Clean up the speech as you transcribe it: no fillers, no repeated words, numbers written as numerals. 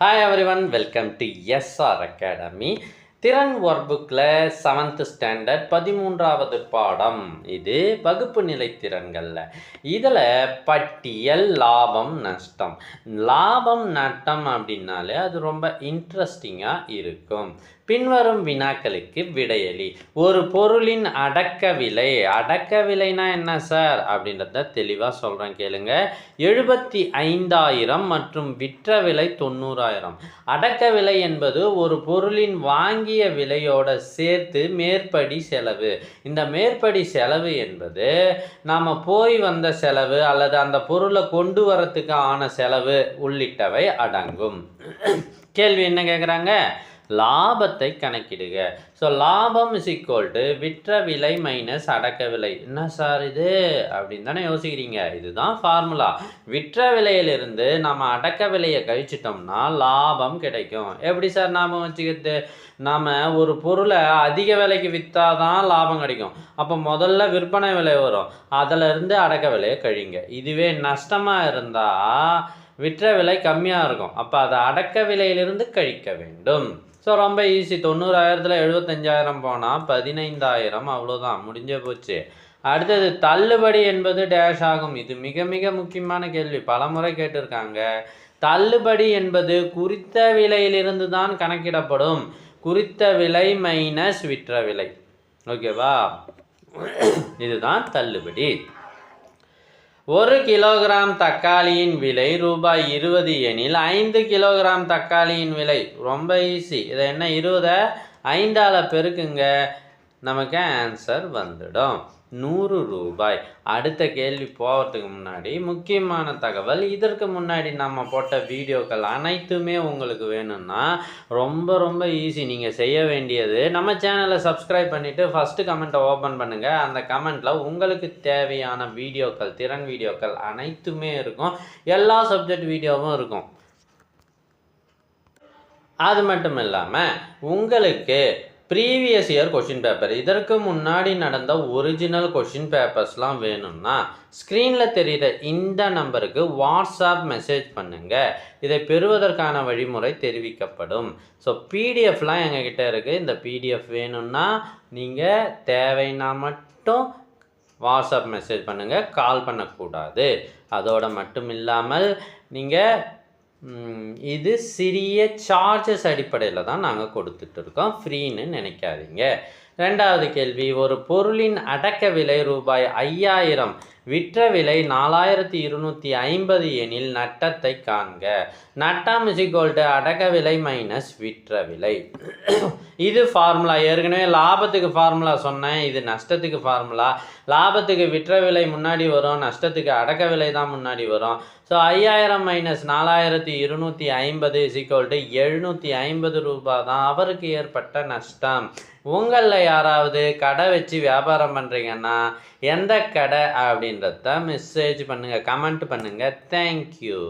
Hi everyone, welcome to SR Academy. திறன் ஒர்க்புக்கில் 7th standard 13வது பாடம். இது வகுப்பு நிலை திறன்களில். இதில் பட்டியல், லாபம், நஷ்டம். லாபம் நட்டம் அப்படின்னாலே அது ரொம்ப இன்ட்ரெஸ்டிங்காக இருக்கும். பின்வரும் வினாக்களுக்கு விடையளி. ஒரு பொருளின் அடக்க விலைனா என்ன சார் அப்படின்றத தெளிவாக சொல்கிறேன் கேளுங்க. 75,000 மற்றும் விற்ற விலை 90,000. அடக்க விலை என்பது ஒரு பொருளின் வாங்கிய விலையோட சேர்த்து மேற்படி செலவு. இந்த மேற்படி செலவு என்பது நாம் போய் வந்த செலவு அல்லது அந்த பொருளை கொண்டு வரத்துக்கு ஆன செலவு உள்ளிட்டவை அடங்கும். கேள்வி என்ன கேட்குறாங்க? லாபத்தை கணக்கிடுக. ஸோ லாபம் இஸ் ஈக்குவல் டு விற்ற விலை மைனஸ் அடக்க விலை. என்ன சார் இது அப்படின்னு தானே யோசிக்கிறீங்க. இதுதான் ஃபார்முலா. விற்ற விலையிலிருந்து நம்ம அடக்க விலையை கழிச்சிட்டோம்னா லாபம் கிடைக்கும். எப்படி சார் ஞாபகம் வச்சுக்கிறது? நாம் ஒரு பொருளை அதிக விலைக்கு விற்றாதான் லாபம் கிடைக்கும். அப்போ முதல்ல விற்பனை விலை வரும், அதிலிருந்து அடக்க விலையை கழிங்க. இதுவே நஷ்டமாக இருந்தால் விற்ற விலை கம்மியாக இருக்கும், அப்போ அதை அடக்க விலையிலிருந்து கழிக்க வேண்டும். ஸோ ரொம்ப ஈஸி. 90,000 75,000 போனால் 15,000, அவ்வளோதான், முடிஞ்ச போச்சு. அடுத்தது தள்ளுபடி என்பது டேஷ் ஆகும். இது மிக மிக முக்கியமான கேள்வி, பலமுறை கேட்டிருக்காங்க. தள்ளுபடி என்பது குறித்த விலையிலிருந்து தான் கணக்கிடப்படும். குறித்த விலை மைனஸ் விற்ற விலை. ஓகேவா? இதுதான் தள்ளுபடி. 1 கிலோகிராம் தக்காளியின் விலை ரூபாய் 20 எனில் 5 கிலோகிராம் தக்காளியின் விலை. ரொம்ப ஈஸி. இதை என்ன 20 5ஆல் பெருக்குங்க, நமக்கு ஆன்சர் வந்துடும் 100 ரூபாய். அடுத்த கேள்வி போகிறதுக்கு முன்னாடி முக்கியமான தகவல். இதற்கு முன்னாடி நம்ம போட்ட வீடியோக்கள் அனைத்துமே உங்களுக்கு வேணும்னா ரொம்ப ரொம்ப ஈஸி. நீங்கள் செய்ய வேண்டியது நம்ம சேனலை சப்ஸ்கிரைப் பண்ணிவிட்டு ஃபஸ்ட்டு கமெண்ட்டை ஓப்பன் பண்ணுங்கள். அந்த கமெண்ட்டில் உங்களுக்கு தேவையான வீடியோக்கள், திறன் வீடியோக்கள் அனைத்துமே இருக்கும். எல்லா சப்ஜெக்ட் வீடியோவும் இருக்கும். அது மட்டும் இல்லாமல் உங்களுக்கு ப்ரீவியஸ் இயர் கொஷின் பேப்பர், இதற்கு முன்னாடி நடந்த ஒரிஜினல் கொஷின் பேப்பர்ஸ்லாம் வேணும்னா ஸ்க்ரீனில் தெரிகிற இந்த நம்பருக்கு வாட்ஸ்அப் மெசேஜ் பண்ணுங்கள். இதை பெறுவதற்கான வழிமுறை தெரிவிக்கப்படும். ஸோ பிடிஎஃப்லாம் எங்ககிட்ட இருக்குது. இந்த பிடிஎஃப் வேணும்னா நீங்கள் தேவைன்னா மட்டும் வாட்ஸ்அப் மெசேஜ் பண்ணுங்கள், கால் பண்ணக்கூடாது. அதோடு மட்டும் இல்லாமல் நீங்கள் இது சிறிய சார்ஜஸ் அடிப்படையில் தான் நாங்கள் கொடுத்துட்ருக்கோம், ஃப்ரீன்னு நினைக்காதீங்க. ரெண்டாவது கேள்வி. ஒரு பொருளின் அடக்க விலை ரூபாய் 5,000, விற்ற விலை 4,250 எனில் நட்டத்தை காண்க. நட்டம் இஸ் ஈக்குவல் டு அடக்க விலை மைனஸ் விற்ற விலை. இது ஃபார்முலா. ஏற்கனவே லாபத்துக்கு ஃபார்முலா சொன்னேன், இது நஷ்டத்துக்கு ஃபார்முலா. லாபத்துக்கு விற்ற விலை முன்னாடி வரும், நஷ்டத்துக்கு அடக்க விலை தான் முன்னாடி வரும். So 5,000 minus 4,250 is equal to 750 ரூபாய் தான் அவருக்கு ஏற்பட்ட நஷ்டம். உங்களில் யாராவது கடை வச்சு வியாபாரம் பண்ணுறீங்கன்னா எந்த கடை அப்படின்றத மெசேஜ் பண்ணுங்கள், கமெண்ட் பண்ணுங்கள். தேங்க்யூ.